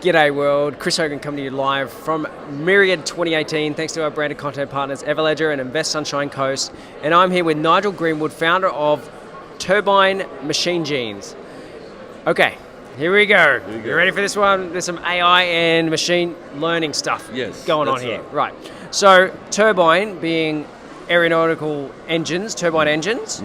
G'day world, Chris Hogan coming to you live from Myriad 2018, thanks to our branded content partners Everledger and Invest Sunshine Coast. And I'm here with Nigel Greenwood, founder of Turbine MachineGenes. Okay, here we go. You ready for this one? There's some AI and machine learning stuff going on here. Right. So Turbine being aeronautical engines, turbine engines.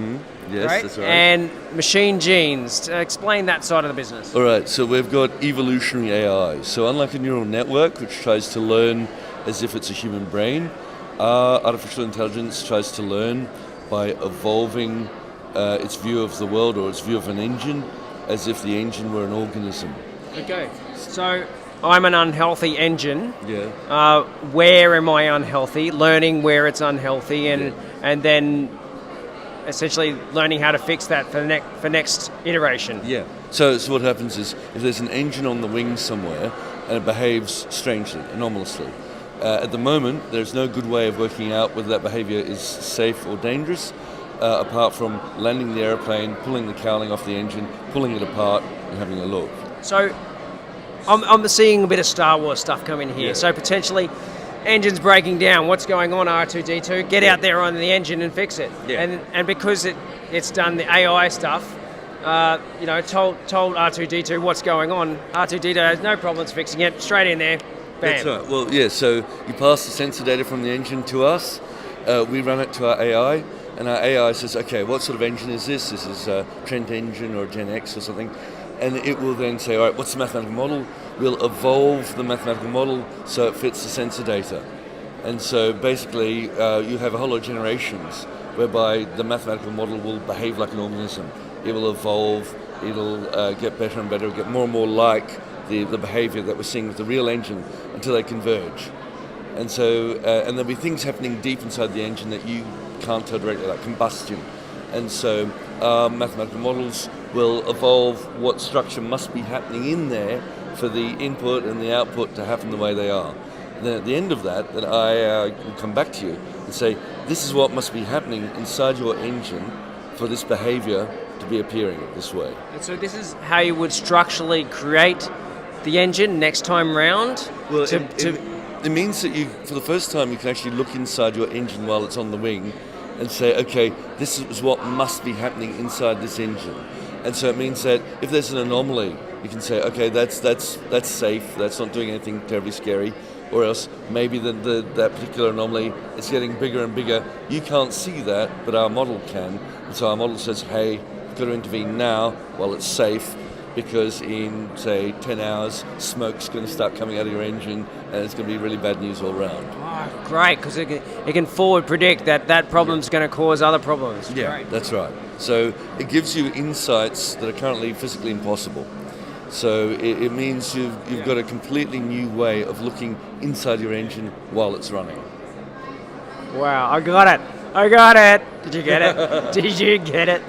Yes, right? That's right. And MachineGenes. Explain that side of the business. All right, so we've got evolutionary AI. So unlike a neural network, which tries to learn as if it's a human brain, artificial intelligence tries to learn by evolving its view of the world or its view of an engine as if the engine were an organism. Okay, so I'm an unhealthy engine. Yeah. Where am I unhealthy? Learning where it's unhealthy and then essentially learning how to fix that for next iteration. Yeah. So what happens is if there's an engine on the wing somewhere and it behaves strangely, anomalously, at the moment there's no good way of working out whether that behavior is safe or dangerous, apart from landing the airplane, pulling the cowling off the engine, pulling it apart and having a look. So I'm seeing a bit of Star Wars stuff coming here. Yeah. So potentially engine's breaking down. What's going on, R2-D2? Get out there on the engine and fix it. Yeah. And because it's done the AI stuff, told R2-D2 what's going on. R2-D2 has no problems fixing it. Straight in there, bam. That's right. Well, yeah. So you pass the sensor data from the engine to us. We run it to our AI, and our AI says, okay, what sort of engine is this? This is a Trent engine or a Gen X or something. And it will then say, all right, what's the mathematical model? We'll evolve the mathematical model so it fits the sensor data. And so basically, you have a whole lot of generations whereby the mathematical model will behave like an organism. It will evolve, it'll get better and better, it'll get more and more like the behavior that we're seeing with the real engine until they converge. And so, and there'll be things happening deep inside the engine that you can't tell directly, like combustion. And so mathematical models will evolve what structure must be happening in there for the input and the output to happen the way they are. And then at the end of that, then I will come back to you and say, this is what must be happening inside your engine for this behavior to be appearing this way. And so this is how you would structurally create the engine next time round? Well, it means that you, for the first time, you can actually look inside your engine while it's on the wing and say, okay, this is what must be happening inside this engine. And so it means that if there's an anomaly, you can say, okay, that's safe, that's not doing anything terribly scary, or else maybe that particular anomaly is getting bigger and bigger. You can't see that, but our model can. And so our model says, hey, you've got to intervene now while it's safe, because in, say, 10 hours, smoke's going to start coming out of your engine, and it's going to be really bad news all around. Oh, great, because it can forward predict that problem's going to cause other problems. Yeah, great. That's right. So it gives you insights that are currently physically impossible. So it means you've got a completely new way of looking inside your engine while it's running. Wow, I got it. Did you get it? Did you get it?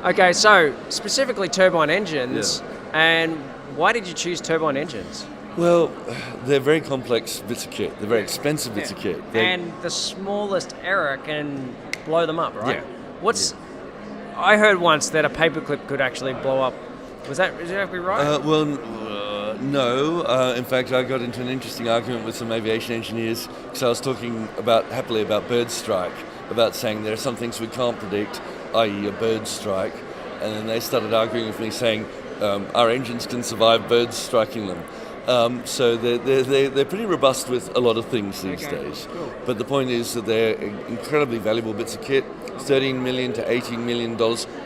Okay, so specifically turbine engines, and why did you choose turbine engines? Well, they're very complex bits of kit. They're very expensive bits of kit. And the smallest error can blow them up, right? Yeah. I heard once that a paperclip could actually blow up. Is that right? No. In fact, I got into an interesting argument with some aviation engineers because I was talking happily about bird strike, about saying there are some things we can't predict, i.e. a bird strike, and then they started arguing with me saying our engines can survive birds striking them. So they're pretty robust with a lot of things these days. Cool. But the point is that they're incredibly valuable bits of kit, $13 million to $18 million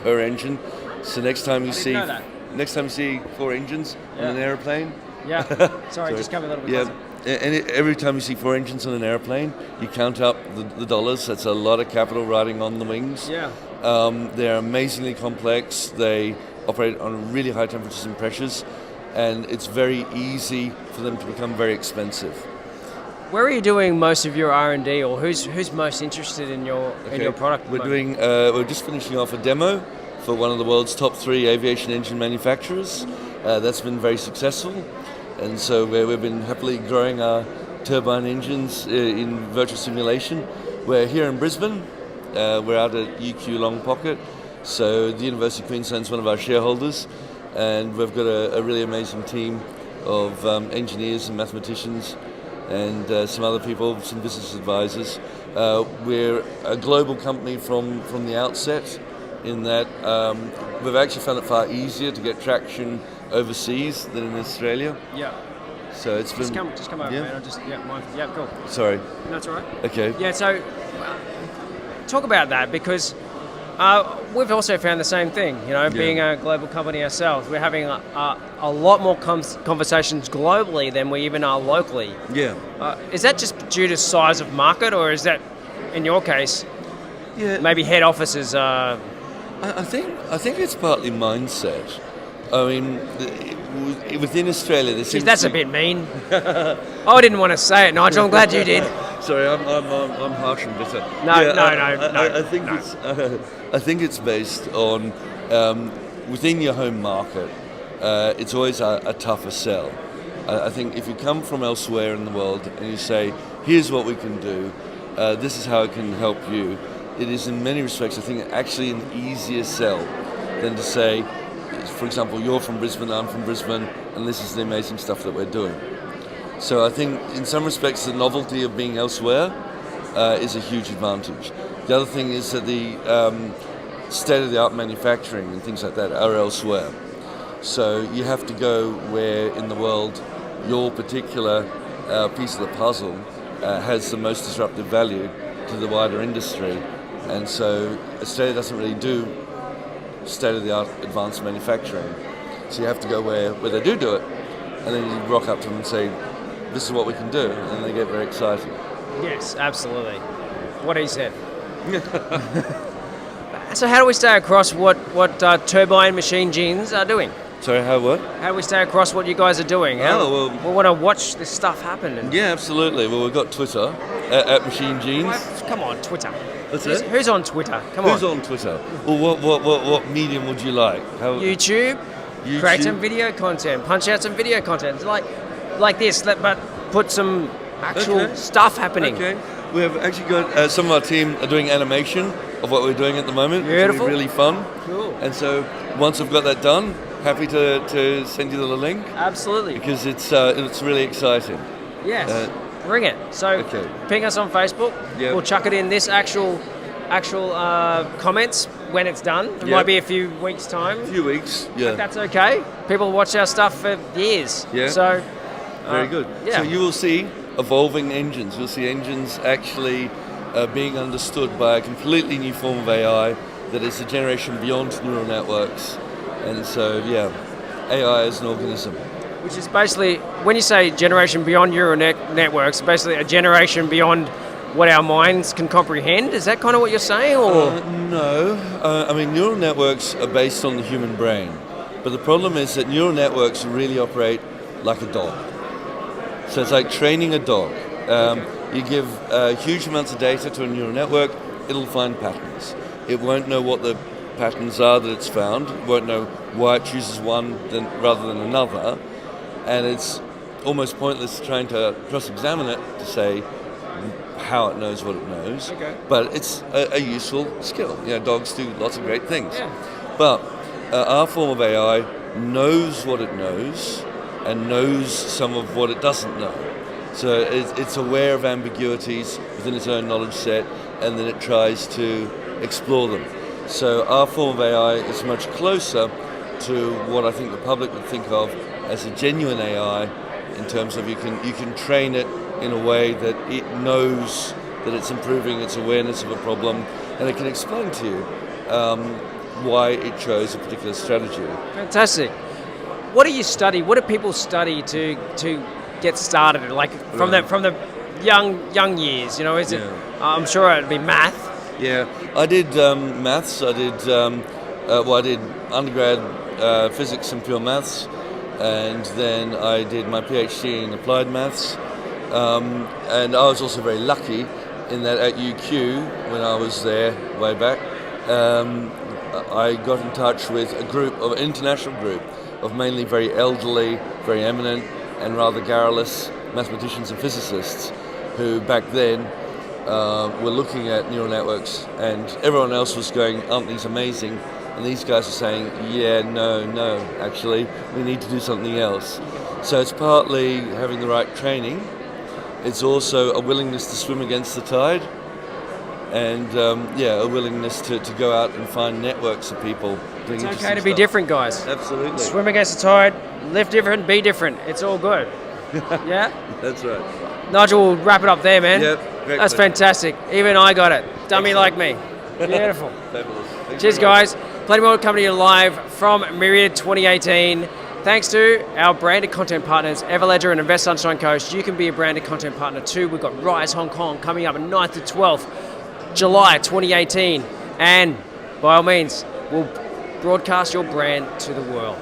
per engine. So next time you see 4 engines on an airplane. Yeah. Sorry, just come a little bit closer. And every time you see 4 engines on an airplane, you count up the dollars. That's a lot of capital riding on the wings. Yeah. They're amazingly complex. They operate on really high temperatures and pressures, and it's very easy for them to become very expensive. Where are you doing most of your R&D, or who's most interested in your product? We're just finishing off a demo for one of the world's top 3 aviation engine manufacturers. That's been very successful, and so we've been happily growing our turbine engines in virtual simulation. We're here in Brisbane. We're out at UQ Long Pocket, so the University of Queensland is one of our shareholders, and we've got a really amazing team of engineers and mathematicians and some other people, some business advisors. We're a global company from the outset, in that we've actually found it far easier to get traction overseas than in Australia. Yeah. So it's Just been... come over, Yeah? man. Yeah, cool. Sorry. No, that's all right. Okay. Yeah, so talk about that, because we've also found the same thing, being a global company ourselves. We're having a lot more conversations globally than we even are locally. Yeah. Is that just due to size of market, or is that, in your case, maybe head offices? I think it's partly mindset. I mean, within Australia, there seems That's to a bit mean. I didn't want to say it, Nigel. I'm glad you did. Sorry, I'm harsh and bitter. No. I think it's based on within your home market. It's always a tougher sell. I think if you come from elsewhere in the world and you say, "Here's what we can do. This is how it can help you," it is in many respects, I think, actually an easier sell than to say, for example, you're from Brisbane, I'm from Brisbane, and this is the amazing stuff that we're doing. So I think in some respects the novelty of being elsewhere is a huge advantage. The other thing is that the state-of-the-art manufacturing and things like that are elsewhere. So you have to go where in the world your particular piece of the puzzle has the most disruptive value to the wider industry. And so Australia doesn't really do state-of-the-art advanced manufacturing. So you have to go where they do it, and then you rock up to them and say, "This is what we can do," and they get very excited. Yes, absolutely. What he said. So how do we stay across what Turbine MachineGenes are doing? Sorry, what? How do we stay across what you guys are doing? We want to watch this stuff happen. Yeah, absolutely. Well, we've got Twitter at MachineGenes. Come on, Twitter. That's it? Who's on Twitter? Come on. Who's on Twitter? Well, what medium would you like? YouTube. Create some video content. Punch out some video content. Like this, but put some actual stuff happening. Okay. We have actually got some of our team are doing animation of what we're doing at the moment. Beautiful. It's really fun. Cool. And so once I've got that done, happy to send you the link. Absolutely. Because it's really exciting. Yes. Bring it. So ping us on Facebook. Yep. We'll chuck it in this actual comments when it's done. It might be a few weeks' time. A few weeks, yeah. But that's okay. People watch our stuff for years. Yeah. So very good. Yeah. So you will see evolving engines. You'll see engines actually being understood by a completely new form of AI that is a generation beyond neural networks. And so, AI as an organism. Which is basically, when you say generation beyond neural networks, basically a generation beyond what our minds can comprehend. Is that kind of what you're saying? Or no. I mean, neural networks are based on the human brain. But the problem is that neural networks really operate like a dog. So it's like training a dog. You give huge amounts of data to a neural network, it'll find patterns. It won't know what the patterns are that it's found. It won't know why it chooses one rather than another. And it's almost pointless trying to cross-examine it to say how it knows what it knows. Okay. But it's a useful skill. Dogs do lots of great things. Yeah. But our form of AI knows what it knows and knows some of what it doesn't know. So it's aware of ambiguities within its own knowledge set, and then it tries to explore them. So our form of AI is much closer to what I think the public would think of as a genuine AI, in terms of you can train it in a way that it knows that it's improving its awareness of a problem, and it can explain to you why it chose a particular strategy. Fantastic. What do you study? What do people study to get started? Like from the young years, is it? I'm sure it'd be math. Yeah, I did maths. I did I did undergrad physics and pure maths, and then I did my PhD in applied maths. And I was also very lucky in that at UQ, when I was there way back, I got in touch with an international group of mainly very elderly, very eminent, and rather garrulous mathematicians and physicists who back then were looking at neural networks, and everyone else was going, "Aren't these amazing?" and these guys are saying, yeah, no, actually, we need to do something else. So it's partly having the right training. It's also a willingness to swim against the tide, and a willingness to go out and find networks of people doing It's interesting okay to be stuff. different, guys. Absolutely. Swim against the tide, live different, be different. It's all good. Yeah? That's right. Nigel, we'll wrap it up there, man. Yep, great That's pleasure. fantastic. Even I got it. Dummy like me. Beautiful. Fabulous. Thanks Cheers, very much. guys. Plenty more coming to you live from Myriad 2018. Thanks to our branded content partners, Everledger and Invest Sunshine Coast. You can be a branded content partner too. We've got Rise Hong Kong coming up on 9th to 12th, July 2018. And by all means, we'll broadcast your brand to the world.